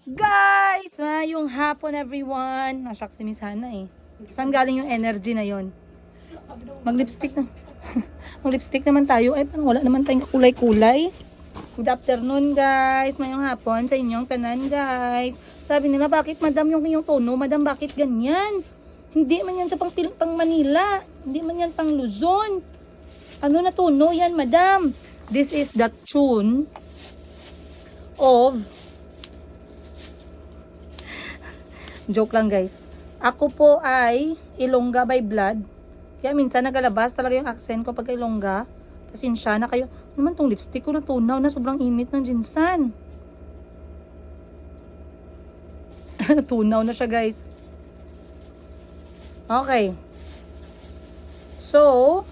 Guys, yung hapon everyone. Nasyak si Miss Hana eh. Saan galing yung energy na yon? Mag-lipstick na. Mag-lipstick naman tayo. Ay, parang wala naman tayong kulay-kulay. Good afternoon guys. Ngayong hapon sa inyong tanan guys. Sabi nila, bakit madam yung inyong tono? Madam, bakit ganyan? Hindi man yan sa pang Manila. Hindi man yan pang Luzon. Ano na tono yan, madam? This is the tune of... Joke lang guys. Ako po ay Ilongga by blood. Kaya minsan nagalabas talaga yung accent ko pagka Ilongga. Pasensya na kayo. Ano naman tong lipstick ko natunaw na sobrang init ng jinsan. Natunaw na siya guys. Okay. So,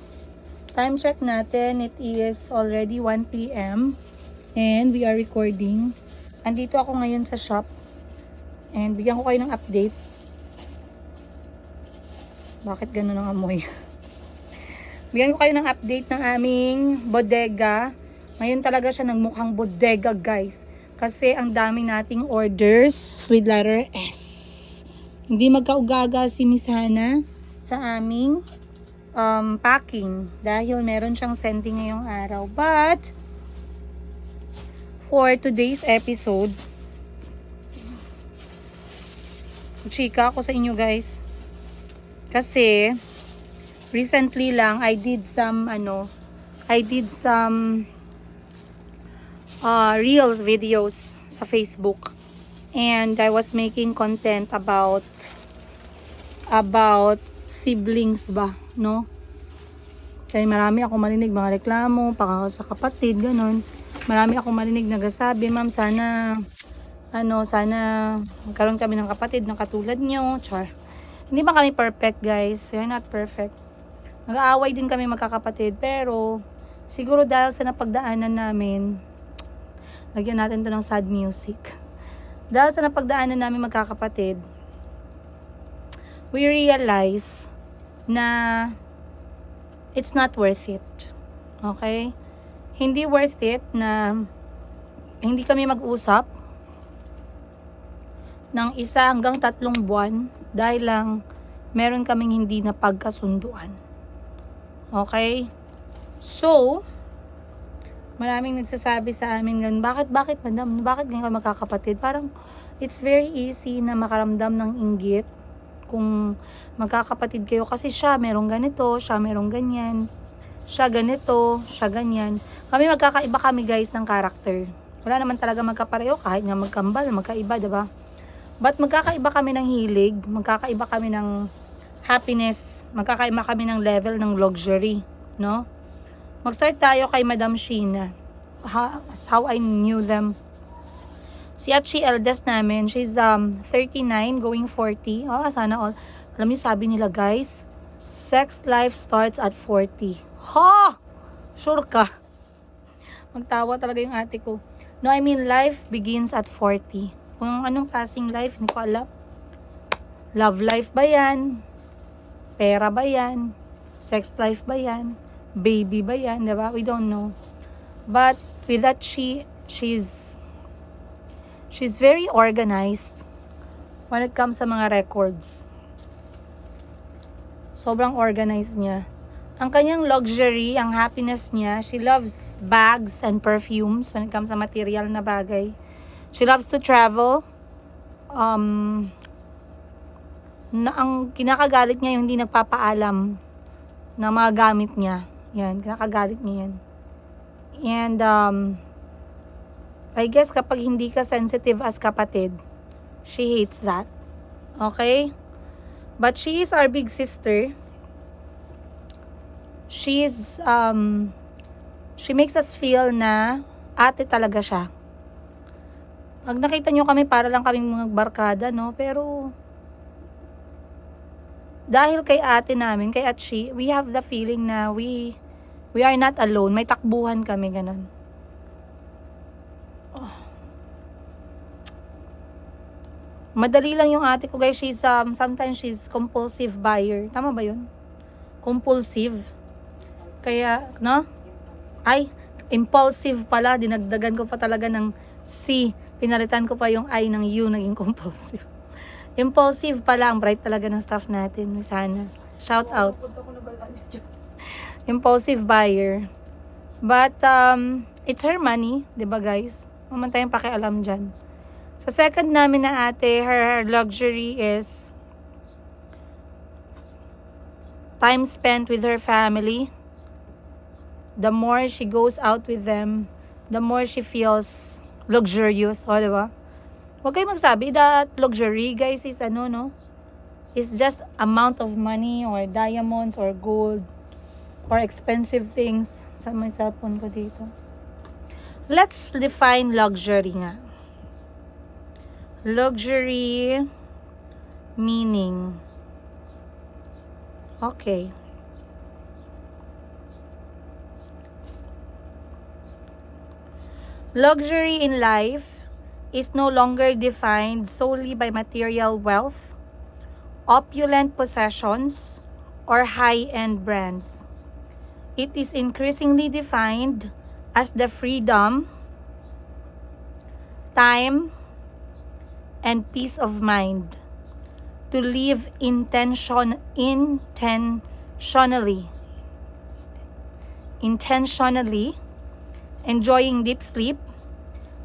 time check natin. It is already 1 p.m. And we are recording. Andito ako ngayon sa shop. And bigyan ko kayo ng update. Bakit ganun ang amoy? Bigyan ko kayo ng update ng aming bodega. Ngayon talaga siya nagmukhang bodega guys. Kasi ang dami nating orders with letter S. Hindi magkaugaga si Miss Hana sa aming packing. Dahil meron siyang sending ngayong araw. But, for today's episode, chika ako sa inyo guys. Kasi recently lang I did some reels videos sa Facebook. And I was making content about siblings ba, no? Kaya marami akong marinig mga reklamo sa kapatid, ganun. Marami akong marinig nagasabi, ma'am, sana magkaroon kami ng kapatid na katulad nyo. Char. Hindi ba kami perfect, guys? We're not perfect. Nag-aaway din kami magkakapatid. Pero, siguro dahil sa napagdaanan namin, lagyan natin to ng sad music. Dahil sa napagdaanan namin magkakapatid, we realize na it's not worth it. Okay? Hindi worth it na hindi kami mag-usap ng 1 hanggang 3 buwan dahil lang meron kaming hindi na pagkasunduan. Okay? So, maraming nagsasabi sa amin ganun, bakit madam? Bakit ganyan kayo magkakapatid? Parang, it's very easy na makaramdam ng inggit kung magkakapatid kayo kasi siya merong ganito, siya merong ganyan, siya ganito, siya ganyan. Kami magkakaiba kami guys ng character. Wala naman talaga magkapareho kahit nga magkambal, magkaiba, diba? But magkakaiba kami ng hilig, magkakaiba kami ng happiness, magkakaiba kami ng level ng luxury, no? Mag-start tayo kay Madam Sheena. How I knew them. Si Atchi eldest namin, she's 39 going 40. Oh, sana all. Alam niyo sabi nila guys, sex life starts at 40. Ha! Sure ka? Magtawa talaga yung ate ko. No, I mean life begins at 40. Kung anong klaseng life, hindi ko alam. Love life ba yan? Pera ba yan? Sex life ba yan? Baby ba yan? Diba? We don't know. But with that, she's very organized when it comes sa mga records. Sobrang organized niya. Ang kanyang luxury, ang happiness niya, she loves bags and perfumes when it comes sa material na bagay. She loves to travel. Ang kinakagalit niya yung hindi nagpapaalam na mga gamit niya. Yan, kinakagalit niya yan. And, I guess kapag hindi ka sensitive as kapatid, she hates that. Okay? But she is our big sister. She makes us feel na ate talaga siya. Pag nakita nyo kami, para lang kaming mga barkada, no? Pero, dahil kay ate namin, kay Atchi, we have the feeling na we are not alone. May takbuhan kami, ganun. Oh. Madali lang yung ate ko, guys. Sometimes she's compulsive buyer. Tama ba yun? Compulsive. Kaya, no? Ay, impulsive pala. Dinagdagan ko pa talaga ng C. Pinalitan ko pa yung I ng U, naging compulsive. Impulsive pala, ang bright talaga ng staff natin. Sana. Shout out. Impulsive buyer. But, it's her money, di ba guys? Naman tayong pakialam dyan. Sa second namin na ate, her luxury is time spent with her family. The more she goes out with them, the more she feels luxurious. O, diba? Huwag kayo magsabi that luxury, guys, is ano, no? It's just amount of money or diamonds or gold or expensive things. Sa may cellphone ko dito. Let's define luxury nga. Luxury meaning. Okay. Luxury in life is no longer defined solely by material wealth, opulent possessions, or high-end brands. It is increasingly defined as the freedom, time, and peace of mind to live intentionally, enjoying deep sleep,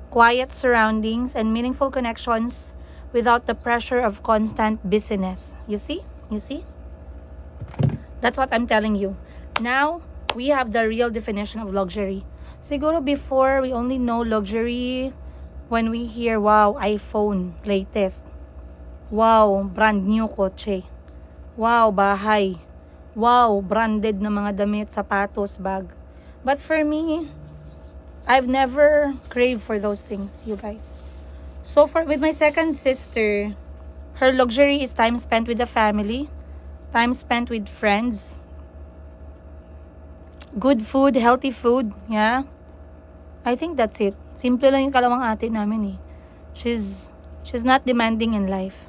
quiet surroundings, and meaningful connections without the pressure of constant busyness. You see? You see? That's what I'm telling you. Now, we have the real definition of luxury. Siguro before, we only know luxury when we hear, wow, iPhone, latest. Wow, brand new kotse. Wow, bahay. Wow, branded na mga damit, sapatos, bag. But for me, I've never craved for those things, you guys. So with my second sister, her luxury is time spent with the family, time spent with friends, good food, healthy food, yeah. I think that's it. Simple lang yung kalawang ate namin eh. She's not demanding in life.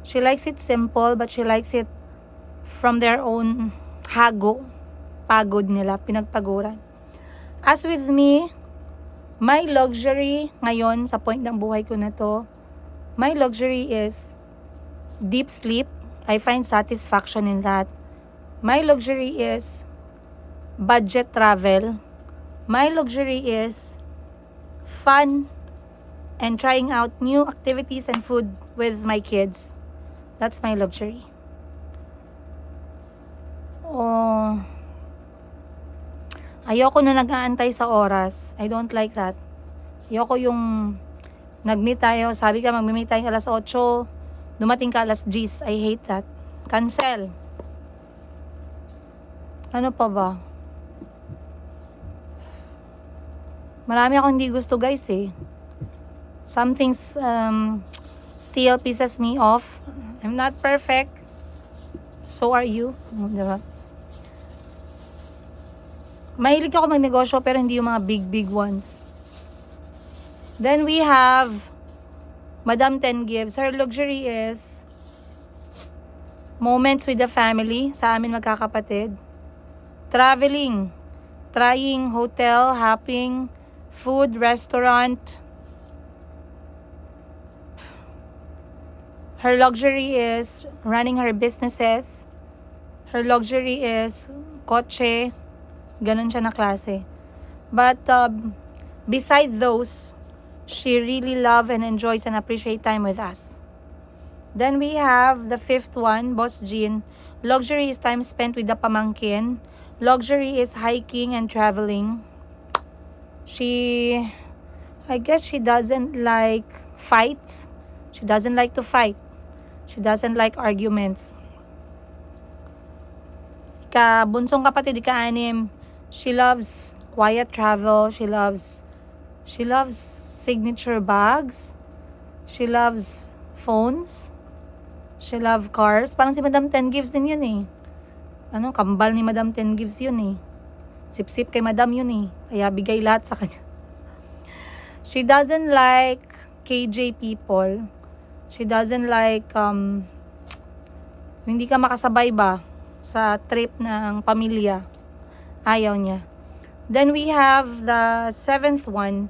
She likes it simple, but she likes it from their own pagod nila, pinagpaguran. As with me, my luxury ngayon, sa point ng buhay ko na to, my luxury is deep sleep. I find satisfaction in that. My luxury is budget travel. My luxury is fun and trying out new activities and food with my kids. That's my luxury. Oh, ayoko na nag-aantay sa oras. I don't like that. Ayoko yung nag-meet tayo, sabi ka mag-meet tayo alas 8, dumating ka alas 10. I hate that. Cancel. Ano pa ba? Marami akong hindi gusto, guys, eh. Some things still pisses me off. I'm not perfect. So are you. Diba? Mahilig ako magnegosyo pero hindi yung mga big ones. Then we have Madam Ten Gives. Her luxury is moments with the family, sa amin magkakapatid. Traveling. Trying hotel, hopping, food, restaurant. Her luxury is running her businesses. Her luxury is kotse. Ganun siya na klase. But beside those, she really love and enjoys and appreciate time with us. Then we have the fifth one, Boss Jean. Luxury is time spent with the pamangkin. Luxury is hiking and traveling. I guess she doesn't like fights. She doesn't like to fight. She doesn't like arguments. Bunsong kapatid, ika-anim, she loves quiet travel. She loves signature bags. She loves phones. She loves cars. Parang si Madam Ten Gives din yun eh. Kambal ni Madam Ten Gives yun eh. Sip-sip kay Madam yun eh. Kaya bigay lahat sa kanya. She doesn't like KJ people. She doesn't like, hindi ka makasabay ba sa trip ng pamilya. Ayaw niya. Then we have the seventh one,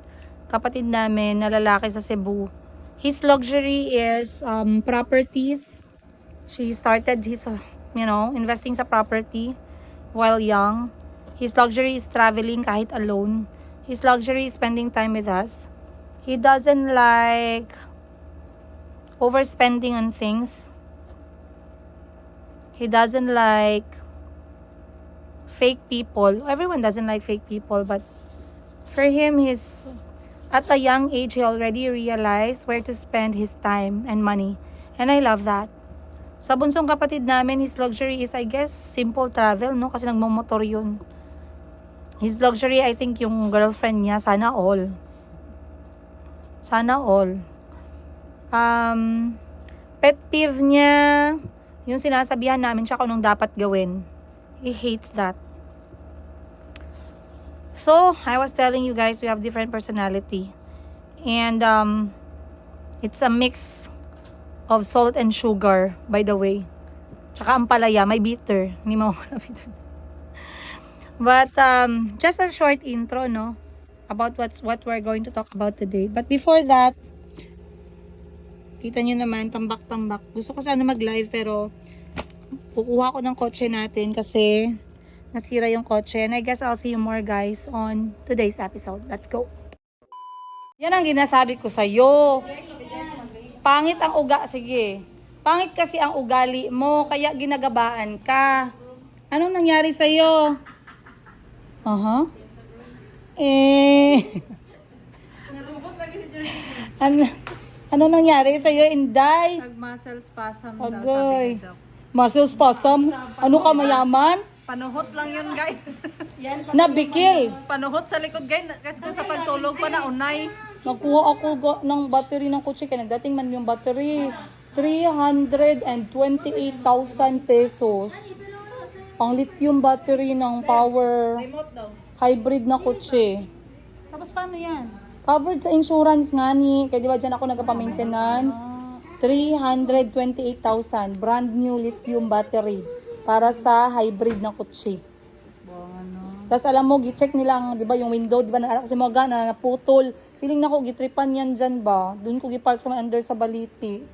kapatid namin na lalaki sa Cebu. His luxury is properties. She started his, investing sa property while young. His luxury is traveling kahit alone. His luxury is spending time with us. He doesn't like overspending on things. He doesn't like fake people. Everyone doesn't like fake people, but for him, at a young age, he already realized where to spend his time and money. And I love that. Sa bunsong kapatid namin, his luxury is, I guess, simple travel, no? Kasi nagmamotor yun. His luxury, I think, yung girlfriend niya, sana all. Sana all. Pet peeve niya, yung sinasabihan namin siya kung anong dapat gawin. He hates that. So, I was telling you guys, we have different personality. And, it's a mix of salt and sugar, by the way. Tsaka ampalaya, may bitter. Hindi mo bitter. But, just a short intro, no? About what we're going to talk about today. But before that, kita nyo naman, tambak-tambak. Gusto ko sana mag-live, pero kukuha ko ng kotse natin kasi nasira yung kotse. And I guess I'll see you more, guys, on today's episode. Let's go! Yan ang ginasabi ko sa'yo. Pangit ang Sige. Pangit kasi ang ugali mo, kaya ginagabaan ka. Anong nangyari sa'yo? Ano nangyari sa'yo, Inday? Nag-muscle spasm daw, Agoy. sabi ni Doc. Muscle spasm? Ano ka, mayaman? Panuhot lang yun, guys. Nabikil. Panuhot sa likod, guys. Kasi kung sa pagtulog pa na unay. Nakuha ako ng battery ng kotse. Kaya nagdating man yung battery. 328,000 pesos. Ang lithium battery ng power hybrid na kotse. Tapos paano yan? Covered sa insurance nga ni. Kaya di ba dyan ako nagpa-maintenance? 328,000. Brand new lithium battery. Para sa hybrid na kotse. Tapos alam mo, gi-check nilang, di ba, yung window, di ba, kasi mga na naputol. Feeling na ko, gitripan yan dyan ba? Doon ko gipark sa under sa baliti.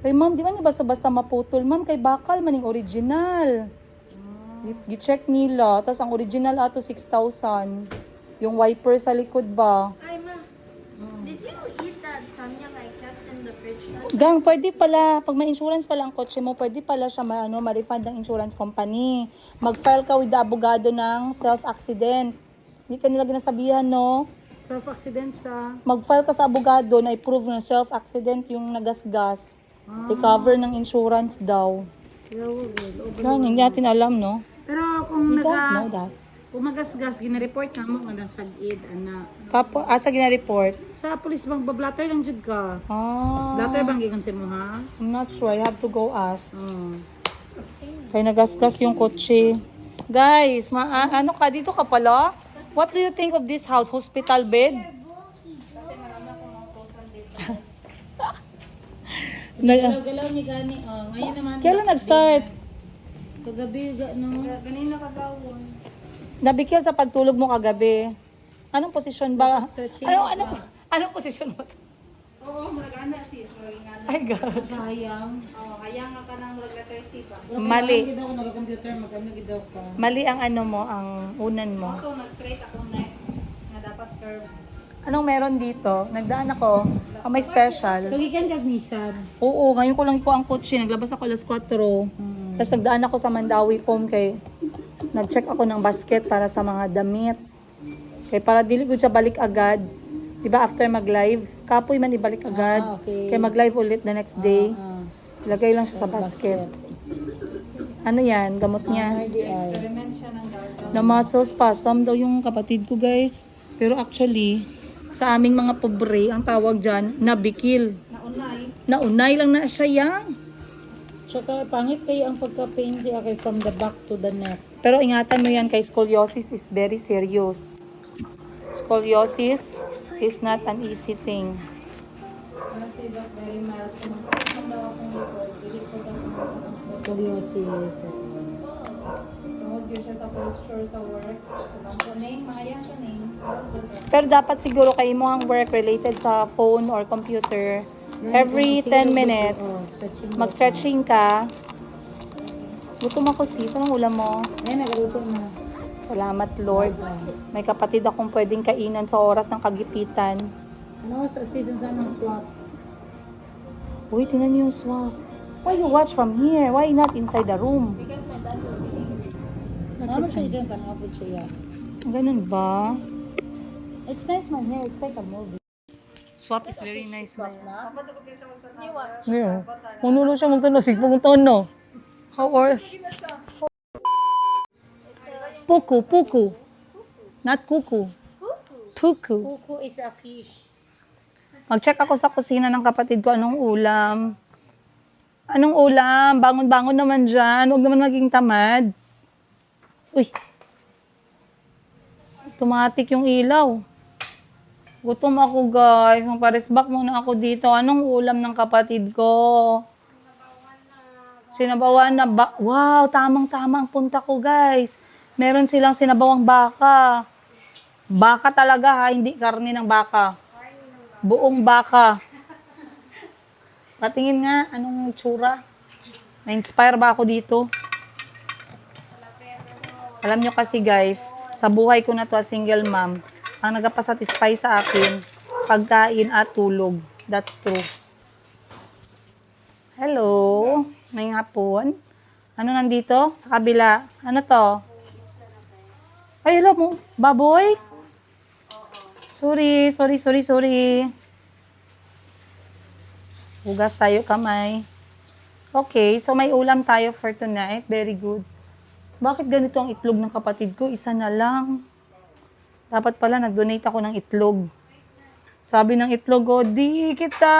Kay ma'am, di ba niya basta-basta maputol? Ma'am, kay bakal maning original. Gi-check nila. Tapos ang original ato 6,000. Yung wiper sa likod ba? Ay, ma. Did you eat that samyang I kept in the fridge? Gang, pwede pala, pag may insurance pala ang kotse mo, pwede pala siya ma-refund ng insurance company. Mag-file ka with the abogado ng self-accident. Hindi ka nila ginasabihan, no? Self-accident sa... Mag-file ka sa abogado na i-prove na self-accident yung nagasgas. I-cover ng insurance daw. Yan, hindi natin alam, no? Pero kung We don't know that. kung magasgas, gina-report na mo nga nasag-id, ana. Tapos, asa gina-report? Sa police bang bablatter lang jud ka. Ah, Blatter bang gigon si mo, ha? I'm not sure. I have to go ask. Kaya nagasgas yung kotse. Guys, ano ka? Dito ka pala? What do you think of this house? Hospital bed? Galaw-galaw ni gani. Ngayon naman. Kailan nag-start? Kagabi, no? Ganina kagawon. Nabikil sa pagtulog mo kagabi. Anong posisyon ba? Anong posisyon mo? Oo, murag-ana sis. Ay, God. Hayang. Hayang ka ng murag-letter C pa. Mali. Hindi ako nag-computer, mag-ano gidaw ka. Mali ang ano mo, ang unan mo. Ito, nag-straight ako neck. Na dapat curve. Anong meron dito? Nagdaan ako. May special. So, gikan kag Nissan. Oo, ngayon ko lang iko ang kotse. Naglabas ako alas 4. Tapos nagdaan ako sa Mandawi Foam kay nag-check ako ng basket para sa mga damit. Kaya para dili ko siya balik agad. 'Di ba after mag-live, kapoy man ibalik agad. Okay. Kaya mag-live ulit the next day. Ilagay lang siya sa basket. Ano 'yan? Gamot niya. Experiment siya ng gargle. Na muscle spasm daw yung kapatid ko, guys. Pero actually, sa aming mga pobre, ang tawag dyan, nabikil. Naunay. Naunay lang na siya yang. Tsaka pangit kayo ang pagka-pain siya kay from the back to the neck. Pero ingatan mo yan, kay scoliosis is very serious. Scoliosis is not an easy thing. Kasi daw very mild. Kung magkakaroon daw akong likod, i-report ako sa Scoliosis. tungod yun siya sa posture sa work. Ibang kuning, mga yan kuning. Pero dapat siguro kayo mo ang work related sa phone or computer. Every 10 minutes, mag-stretching ka. Gutom ako sis. Anong ulam mo? Ayan, nagaluto na. Salamat Lord. May kapatid akong pwedeng kainan sa oras ng kagipitan. Ano sa season sa ng swap? Uy, tingnan niyo yung swap. Why you watch from here? Why not inside the room? Ano siya dyan? Tanong po siya. Ganun ba? It's nice man here. It's like a movie. Swap is very nice man. Yeah. Yeah. Manulo siya magtanong. Sige pong tono. How are... Puku, puku. Not kuku. Puku. Puku is a fish. Mag-check ako sa kusina ng kapatid ko anong ulam. Anong ulam? Bangon-bangon naman dyan. Huwag naman maging tamad. Uy. Automatic yung ilaw. Gutom ako guys. Magparesback muna ako dito. Anong ulam ng kapatid ko? Sinabawan na ba? Wow, tamang-tama ang punta ko guys. Meron silang sinabawang baka. Baka talaga ha, hindi karne ng baka. Buong baka. Patingin nga, anong tsura? Na-inspire ba ako dito? Alam nyo kasi guys, sa buhay ko na to as single mom, ang nagpasatisfy sa akin, pagkain at tulog. That's true. Hello, may hapon. Ano nandito? Sa kabila. Ano to? Ay, hello mo. Baboy? Sorry. Hugas tayo kamay. Okay, so may ulam tayo for tonight. Very good. Bakit ganito ang itlog ng kapatid ko? Isa na lang. Dapat pala nag-donate ako ng itlog. Sabi ng itlog ko, di kita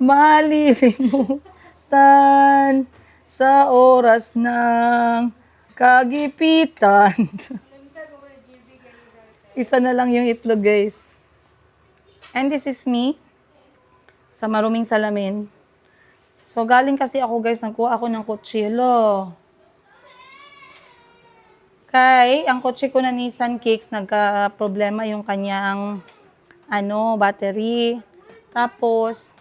malilimutan sa oras ng kagipitan. Isa na lang yung itlog, guys. And this is me sa maruming salamin. So, galing kasi ako, guys, nagkuha ako ng kutsilo. Ang kotse ko na Nissan Kicks, nagka-problema yung kanyang, battery. Tapos,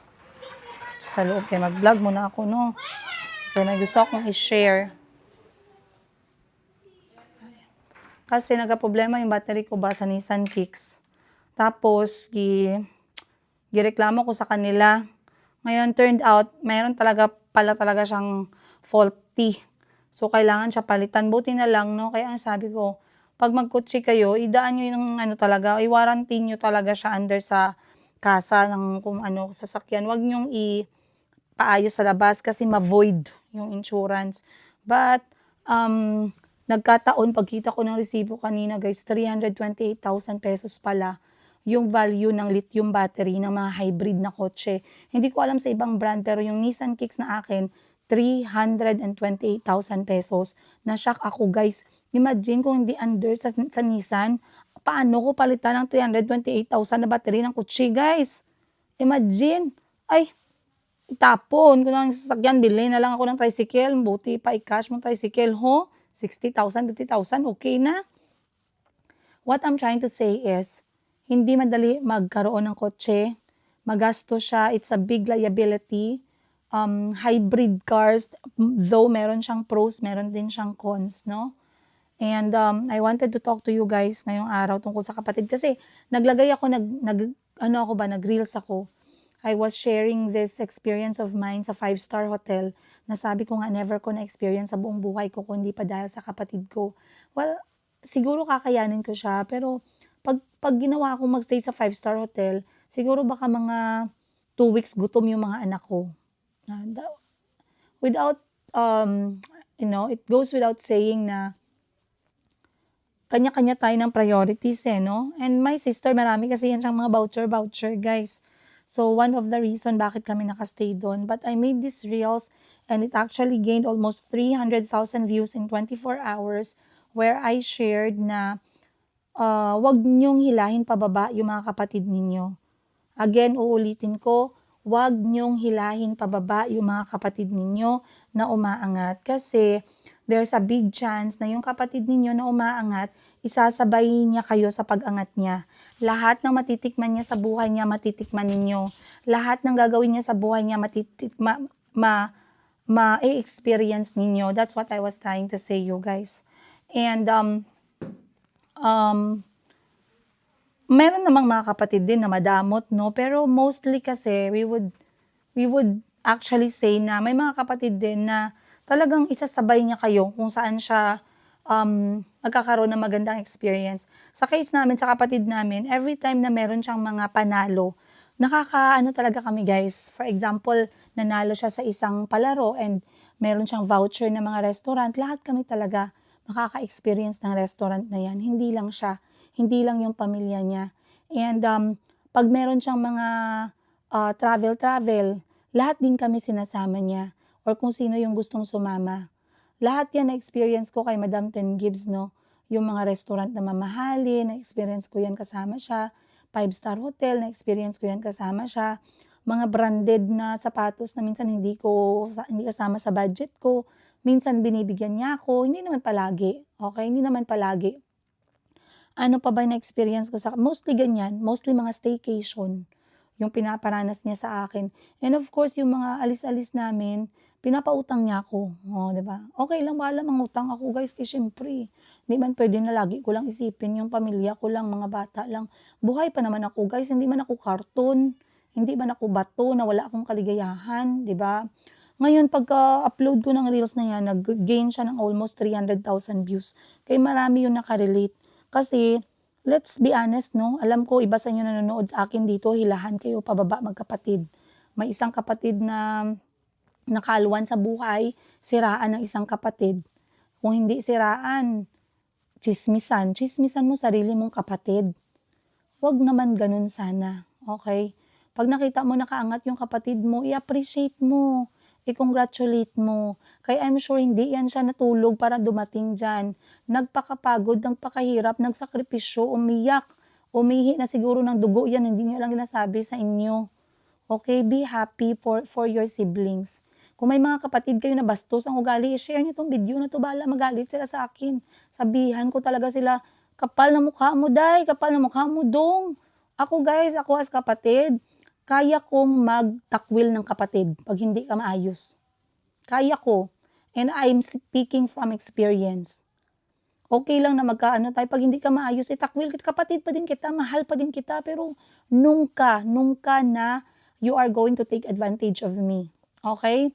sa loob, kaya mag-vlog muna ako, no? Kaya may gusto akong i-share. Kasi nagka-problema yung battery ko ba sa Nissan Kicks. Tapos, gireklamo ko sa kanila. Ngayon, turned out, mayroon pala talaga siyang faulty. So, kailangan siya palitan. Buti na lang, no? Kaya ang sabi ko, pag magkutsi kayo, idaan nyo yung i-warranty nyo talaga siya under sa kasa ng sasakyan. Huwag nyong ipaayos sa labas kasi ma-void yung insurance. But, nagkataon, pagkita ko ng resibo kanina, guys, 328,000 pesos pala yung value ng lithium battery ng mga hybrid na kotse. Hindi ko alam sa ibang brand, pero yung Nissan Kicks na akin, 328,000 pesos. Na-shock ako, guys. Imagine kung hindi under sa Nissan, paano ko palitan ng 328,000 na battery ng kotse, guys? Imagine. Ay, itapon ko ng sasakyan, bilhin na lang ako ng tricycle. Buti pa i-cash mo tricycle, ho? 60,000, 50,000, okay na? What I'm trying to say is, hindi madali magkaroon ng kotse. Magasto siya. It's a big liability. Hybrid cars, though meron siyang pros, meron din siyang cons, no? And I wanted to talk to you guys ngayong araw tungkol sa kapatid. Kasi naglagay ako, nag-reels ako. I was sharing this experience of mine sa 5-star hotel na sabi ko nga never ko na-experience sa buong buhay ko kundi pa dahil sa kapatid ko. Well, siguro kakayanin ko siya, pero pag ginawa akong magstay sa 5-star hotel, siguro baka mga 2 weeks gutom yung mga anak ko. Without, it goes without saying na kanya-kanya tayo ng priorities, no? And my sister, marami kasi yan siyang mga voucher, guys. So, one of the reason bakit kami nakastay doon. But I made these reels and it actually gained almost 300,000 views in 24 hours where I shared na wag niyong hilahin pababa yung mga kapatid ninyo. Again, uulitin ko, huwag niyong hilahin pababa yung mga kapatid ninyo na umaangat. Kasi there's a big chance na yung kapatid ninyo na umaangat, isasabay niya kayo sa pag-angat niya. Lahat ng matitikman niya sa buhay niya, matitikman ninyo. Lahat ng gagawin niya sa buhay niya, ma-experience ninyo. That's what I was trying to say, you guys. And, meron namang mga kapatid din na madamot, no? Pero mostly kasi, we would actually say na may mga kapatid din na talagang isasabay niya kayo kung saan siya magkakaroon ng magandang experience. Sa case namin, sa kapatid namin, every time na meron siyang mga panalo, nakakaano talaga kami, guys. For example, nanalo siya sa isang palaro and meron siyang voucher ng mga restaurant, lahat kami talaga makaka-experience ng restaurant na yan. Hindi lang siya, hindi lang yung pamilya niya. And pag meron siyang mga travel, lahat din kami sinasama niya or kung sino yung gustong sumama. Lahat yan na-experience ko kay Madam Ten Gibbs, no? Yung mga restaurant na mamahali, na-experience ko yan kasama siya. 5-star hotel, na-experience ko yan kasama siya. Mga branded na sapatos na minsan hindi kasama sa budget ko. Minsan binibigyan niya ako, hindi naman palagi. Okay, hindi naman palagi. Ano pa ba na-experience ko mostly ganyan, mostly mga staycation, yung pinaparanas niya sa akin. And of course, yung mga alis-alis namin, pinapautang niya ako. O, diba? Okay lang, bahala mangutang ako, guys, kasi syempre, hindi man pwede na lagi ko lang isipin yung pamilya ko lang, mga bata lang. Buhay pa naman ako, guys, hindi man ako karton, hindi man ako bato na wala akong kaligayahan, diba? Ngayon, pagka-upload ko ng reels na yan, nag-gain siya ng almost 300,000 views. Kaya marami yung nakarelate. Kasi, let's be honest, no? Alam ko, iba sa inyo nanonood sa akin dito, hilahan kayo pababa magkapatid. May isang kapatid na nakalwan sa buhay, siraan ng isang kapatid. Kung hindi siraan, chismisan mo sarili mong kapatid. Huwag naman ganun sana, okay? Pag nakita mo nakaangat yung kapatid mo, i-appreciate mo, i-congratulate mo. Kaya I'm sure hindi yan siya natulog para dumating dyan. Nagpakapagod, nagpakahirap, nagsakripisyo, umiyak, umihi na siguro ng dugo yan, hindi niya lang ginasabi sa inyo. Okay, be happy for your siblings. Kung may mga kapatid kayo na bastos ang ugali, i-share niyo tong video na to, bahala magalit sila sa akin. Sabihan ko talaga sila, kapal na mukha mo, day, kapal na mukha mo, dong. Ako guys, ako as kapatid, kaya kong magtakwil ng kapatid pag hindi ka maayos. Kaya ko. And I'm speaking from experience. Okay lang na magkaano tayo, pag hindi ka maayos, itakwil kita, kapatid pa din kita, mahal pa din kita, pero nungka na you are going to take advantage of me. Okay?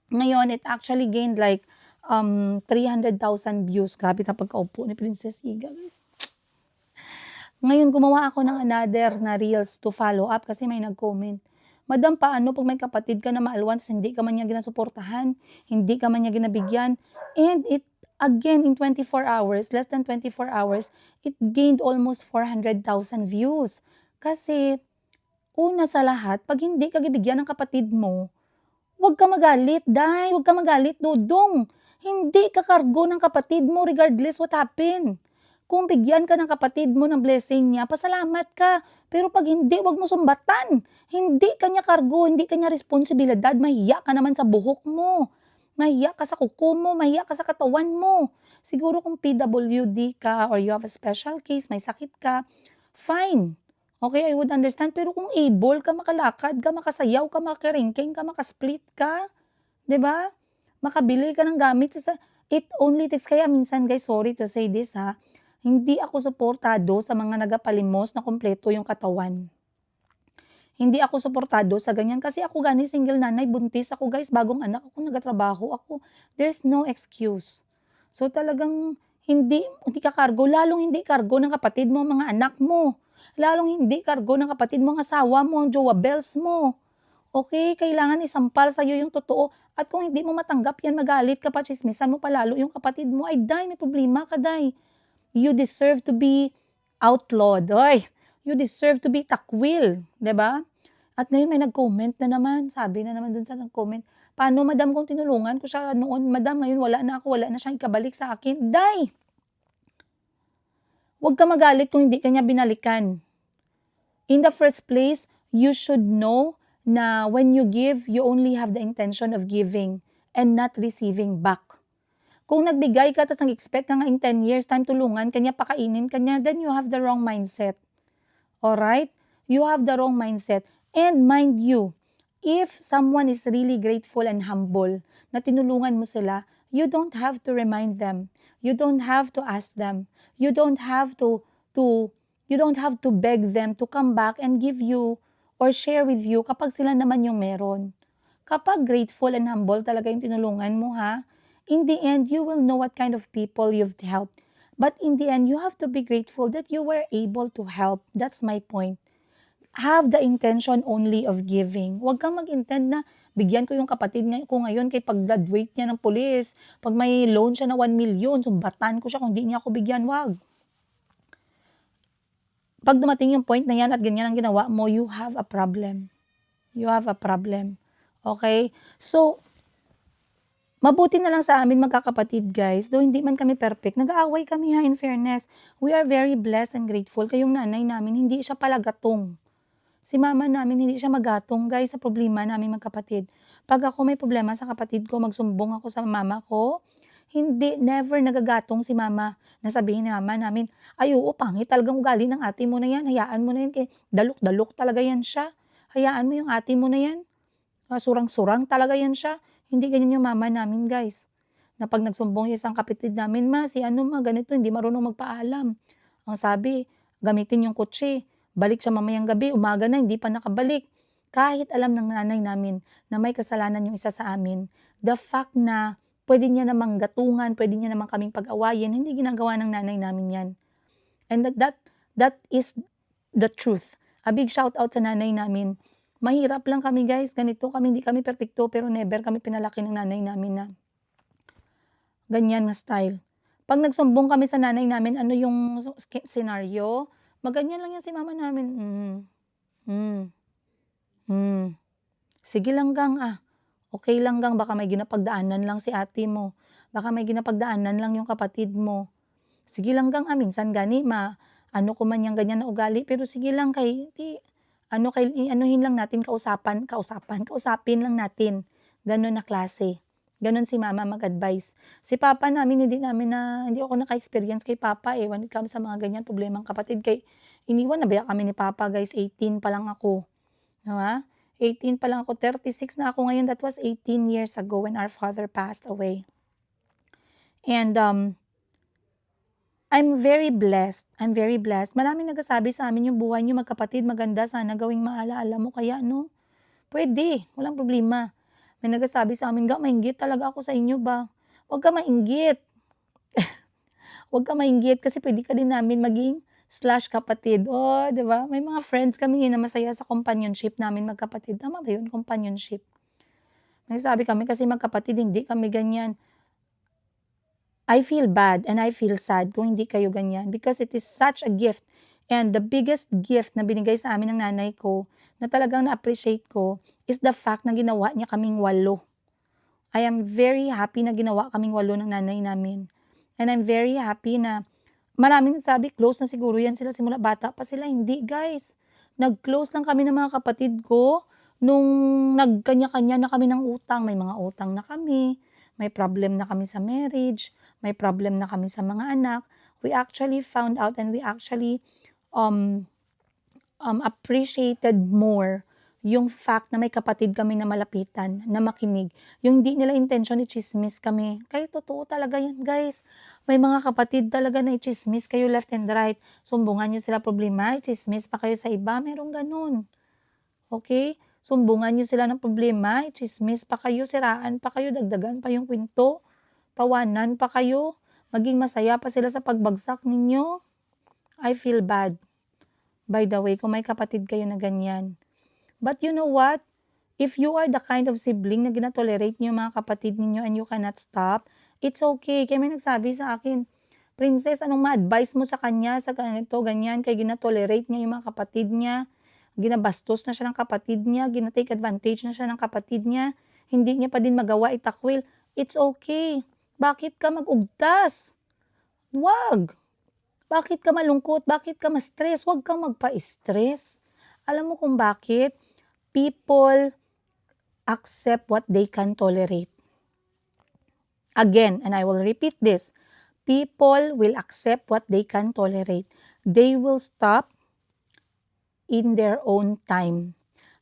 Ngayon, it actually gained like 300,000 views. Grabe na pagkaupo ni Princess Iga, guys. Ngayon, gumawa ako ng another na reels to follow up kasi may nag-comment. Madam, paano pag may kapatid ka na maalwan, hindi ka man niya ginasuportahan, hindi ka man niya ginabigyan, and it, again, in 24 hours, less than 24 hours, it gained almost 400,000 views. Kasi, una sa lahat, pag hindi ka gibigyan ng kapatid mo, huwag ka magalit, day, huwag ka magalit, dudong. Hindi ka kargo ng kapatid mo regardless what happened. Kung bigyan ka ng kapatid mo ng blessing niya, pasalamat ka. Pero pag hindi, huwag mo sumbatan. Hindi ka niya kargo, hindi ka niya responsibilidad. Mahiya ka naman sa buhok mo. Mahiya ka sa kuko mo, mahiya ka sa katawan mo. Siguro kung PWD ka or you have a special case, may sakit ka, fine. Okay, I would understand. Pero kung able ka, makalakad ka, makasayaw ka, makaringking ka, makasplit ka, 'di ba? Makabili ka ng gamit it only takes, kaya minsan guys, sorry to say this ha, hindi ako suportado sa mga nagapalimos na kompleto yung katawan. Hindi ako suportado sa ganyan kasi ako gani single nanay, buntis ako guys, bagong anak ako, nagatrabaho ako. There's no excuse. So talagang hindi ka kargo, lalong hindi kargo ng kapatid mo, mga anak mo. Lalong hindi kargo ng kapatid mo, ang asawa mo, ang jowa bells mo. Okay, kailangan isampal sa'yo yung totoo. At kung hindi mo matanggap yan, magalit ka pa, chismisan mo palalo yung kapatid mo, ay day, may problema ka day. You deserve to be outlawed. Oy, you deserve to be takwil. 'Di ba? At ngayon may nag-comment na naman. Sabi na naman dun sa nag-comment, paano madam kung tinulungan ko siya noon, madam ngayon wala na ako, wala na siyang ikabalik sa akin. Day! Huwag ka magalit kung hindi ka niya binalikan. In the first place, you should know na when you give, you only have the intention of giving and not receiving back. Kung nagbigay ka, tapos nag-expect ka nga in 10 years, time tulungan kanya, pakainin kanya, then you have the wrong mindset. Alright? You have the wrong mindset. And mind you, if someone is really grateful and humble, na tinulungan mo sila, you don't have to remind them. You don't have to ask them. You don't have to beg them to come back and give you or share with you kapag sila naman yung meron. Kapag grateful and humble talaga yung tinulungan mo, ha? In the end, you will know what kind of people you've helped. But in the end, you have to be grateful that you were able to help. That's my point. Have the intention only of giving. Huwag kang mag-intend na bigyan ko yung kapatid ko ngayon kay pag-graduate niya ng police. Pag may loan siya na 1 million, sumbatan ko siya kung di niya ako bigyan. Wag. Pag dumating yung point na yan at ganyan ang ginawa mo, you have a problem. You have a problem. Okay? So, mabuti na lang sa amin magkakapatid guys, though hindi man kami perfect, nag-aaway kami ha, in fairness. We are very blessed and grateful. Kayong nanay namin, hindi siya pala gatong. Si mama namin, hindi siya magatong guys sa problema namin magkapatid. Pag ako may problema sa kapatid ko, magsumbong ako sa mama ko, never nagagatong si mama. Nasabihin ni mama namin, ay oo, pangit talagang ugali ng ate mo na yan, hayaan mo na yan, dalok-dalok talaga yan siya. Hayaan mo yung ate mo na yan. Surang-surang talaga yan siya. Hindi ganyan yung mama namin, guys. Na pag nagsumbong yung isang kapatid namin, si ganito, hindi marunong magpaalam. Ang sabi, gamitin yung kotse. Balik siya mamayang gabi, umaga na, hindi pa nakabalik. Kahit alam ng nanay namin na may kasalanan yung isa sa amin, the fact na pwede niya namang gatungan, pwede niya namang kaming pag-awayin, hindi ginagawa ng nanay namin yan. And that is the truth. A big shout out sa nanay namin. Mahirap lang kami guys, ganito kami, hindi kami perfecto, pero never kami pinalaki ng nanay namin na ganyan na style. Pag nagsumbong kami sa nanay namin, ano yung scenario, maganyan lang yan si mama namin. Sige lang gang okay lang gang, baka may ginapagdaanan lang si ate mo, baka may ginapagdaanan lang yung kapatid mo. Sige lang gang minsan gani, ano ko man yung ganyan na ugali, pero sige lang anuhin lang natin, kausapin lang natin. Ganon na klase. Ganon si mama mag-advise. Si papa namin, hindi ako naka-experience kay papa when it comes sa mga ganyan problemang kapatid. Iniwan na ba kami ni papa guys, 18 pa lang ako. Diba? 18 pa lang ako, 36 na ako ngayon. That was 18 years ago when our father passed away. And I'm very blessed. Maraming nagsasabi sa amin yung buhay niyo magkapatid, maganda, sana gawing maalaala mo. Kaya pwede, walang problema. May nagsasabi sa amin, mainggit talaga ako sa inyo ba? Huwag ka mainggit. Huwag ka mainggit kasi pwede ka din namin maging /kapatid. Diba? May mga friends kami na masaya sa companionship namin magkapatid. Tama ba yun? Companionship. Nagsasabi kami kasi magkapatid, hindi kami ganyan. I feel bad and I feel sad kung hindi kayo ganyan because it is such a gift. And the biggest gift na binigay sa amin ng nanay ko na talagang na-appreciate ko is the fact na ginawa niya kaming 8. I am very happy na ginawa kaming 8 ng nanay namin. And I'm very happy na maraming nagsabi, close na siguro yan sila simula bata pa sila. Hindi guys. Nag-close lang kami ng mga kapatid ko nung nagkanya-kanya na kami ng utang. May mga utang na kami. May problem na kami sa marriage, may problem na kami sa mga anak. We actually found out and we actually appreciated more yung fact na may kapatid kami na malapitan, na makinig. Yung hindi nila intention i-chismis kami. Kaya totoo talaga yan guys. May mga kapatid talaga na i-chismis kayo left and right. Sumbungan nyo sila problema, i-chismis pa kayo sa iba. Merong ganun. Okay? Sumbungan nyo sila ng problema, chismis pa kayo, siraan pa kayo, dagdagan pa yung kwento, tawanan pa kayo, maging masaya pa sila sa pagbagsak ninyo. I feel bad. By the way, kung may kapatid kayo na ganyan. But you know what? If you are the kind of sibling na ginatolerate niyo mga kapatid ninyo and you cannot stop, it's okay. Kaya may nagsabi sa akin, Princess, anong ma-advise mo sa kanya, sa ganito, ganyan, kaya ginatolerate niya yung mga kapatid niya, ginabastos na siya ng kapatid niya, ginatake advantage na siya ng kapatid niya, hindi niya pa din magawa itakwil. It's okay. Bakit ka mag-ugtas? Wag. Bakit ka malungkot? Bakit ka ma-stress? Wag kang magpa-stress. Alam mo kung bakit? People accept what they can tolerate. Again, and I will repeat this. People will accept what they can tolerate. They will stop in their own time.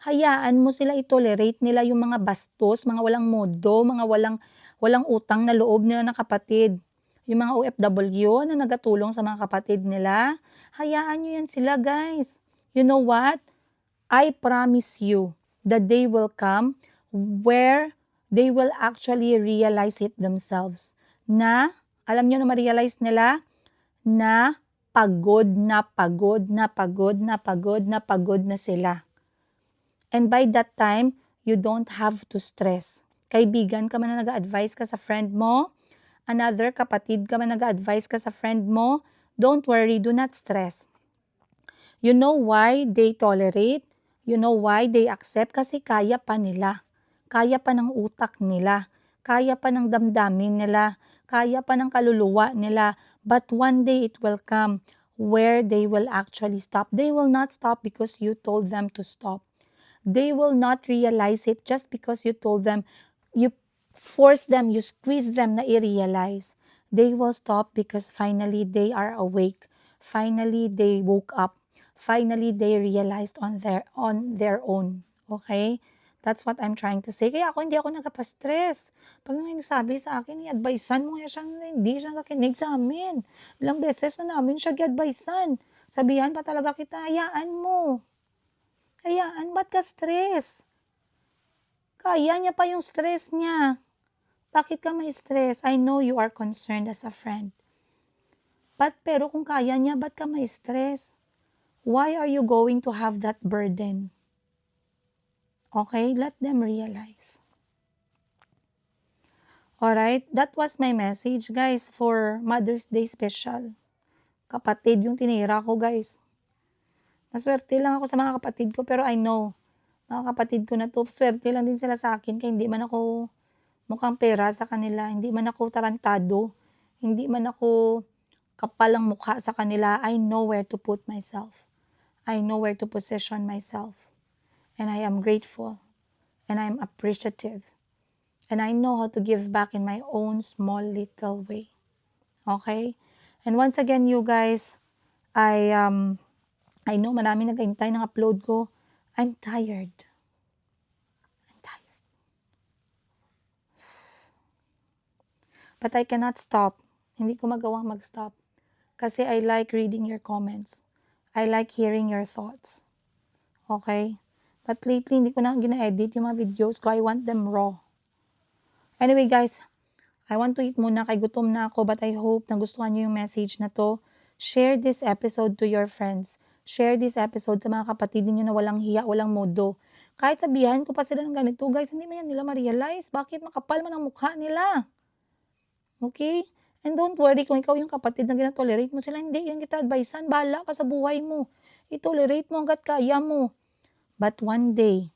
Hayaan mo sila i-tolerate nila yung mga bastos, mga walang modo, mga walang utang na loob nila ng kapatid. Yung mga OFW na nagatulong sa mga kapatid nila, hayaan nyo yan sila, guys. You know what? I promise you, the day will come where they will actually realize it themselves. Na, alam nyo na ma-realize nila, na pagod na sila. And by that time, you don't have to stress. Kaibigan ka man na nag-advise ka sa friend mo, another kapatid ka man nag-advise ka sa friend mo, don't worry, do not stress. You know why they tolerate? You know why they accept? Kasi kaya pa nila. Kaya pa ng utak nila. Kaya pa ng damdamin nila. Kaya pa ng kaluluwa nila. But one day it will come where they will actually stop. They will not stop because you told them to stop. They will not realize it just because you told them, you force them, you squeeze them na i-realize. They will stop because finally they are awake. Finally they woke up. Finally they realized on their own. Okay? That's what I'm trying to say. Kaya hindi ako nagpa-stress. Pag may nagsabi sa akin, i-advisean mo nga siyang hindi siya nakinig sa amin. Ilang beses na namin siya i-advisean. Sabihan pa talaga kita, hayaan mo. Hayaan, ba't ka stress? Kaya niya pa yung stress niya. Bakit ka may stress? I know you are concerned as a friend. Pero kung kaya niya, ba't ka may stress? Why are you going to have that burden? Okay? Let them realize. Alright? That was my message, guys, for Mother's Day special. Kapatid yung tinira ko, guys. Maswerte lang ako sa mga kapatid ko, pero I know, mga kapatid ko na to, swerte lang din sila sa akin, kaya hindi man ako mukhang pera sa kanila, hindi man ako tarantado, hindi man ako kapalang mukha sa kanila. I know where to put myself. I know where to position myself. And I am grateful. And I'm appreciative. And I know how to give back in my own small little way. Okay? And once again, you guys, I know maraming nag-aintay ng upload ko. I'm tired. I'm tired. But I cannot stop. Hindi ko magawang mag-stop. Kasi I like reading your comments. I like hearing your thoughts. Okay? But lately, hindi ko na gina-edit yung mga videos ko. I want them raw. Anyway, guys, I want to eat muna. Kay gutom na ako. But I hope nagustuhan nyo yung message na to. Share this episode to your friends. Share this episode sa mga kapatid niyo na walang hiya, walang modo. Kahit sabihan ko pa sila ng ganito, guys, hindi man yan nila ma-realize. Bakit makapal man ang mukha nila? Okay? And don't worry kung ikaw yung kapatid na ginatolerate mo sila. Hindi, yan kita advisean. Bahala ka sa buhay mo. I-tolerate mo hanggat kaya mo. But one day,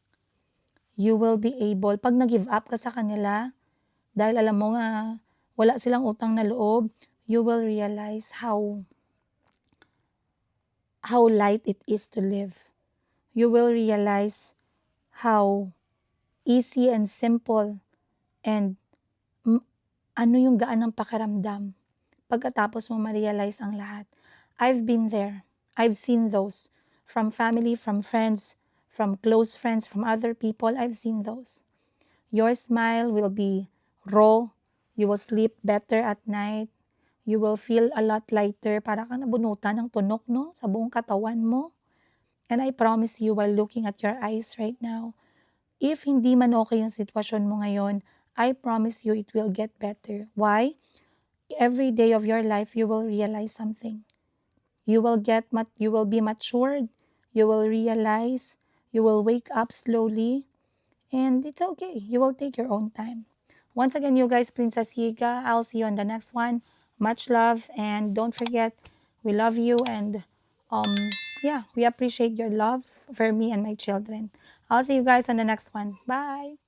you will be able, pag nag-give up ka sa kanila, dahil alam mo nga, wala silang utang na loob, you will realize how light it is to live. You will realize how easy and simple and ano yung gaan ng pakiramdam pagkatapos mo ma-realize ang lahat. I've been there. I've seen those. From family, from friends, from close friends, from other people, I've seen those. Your smile will be raw. You will sleep better at night. You will feel a lot lighter. Para kang nabunutan ng tunok, no? Sa buong katawan mo. And I promise you, while looking at your eyes right now, if hindi man okay yung sitwasyon mo ngayon, I promise you it will get better. Why? Every day of your life, you will realize something. You will be matured. You will realize. You will wake up slowly. And it's okay. You will take your own time. Once again, you guys, Princess Yiga. I'll see you on the next one. Much love, and don't forget, we love you, and we appreciate your love for me and my children. I'll see you guys on the next one. Bye.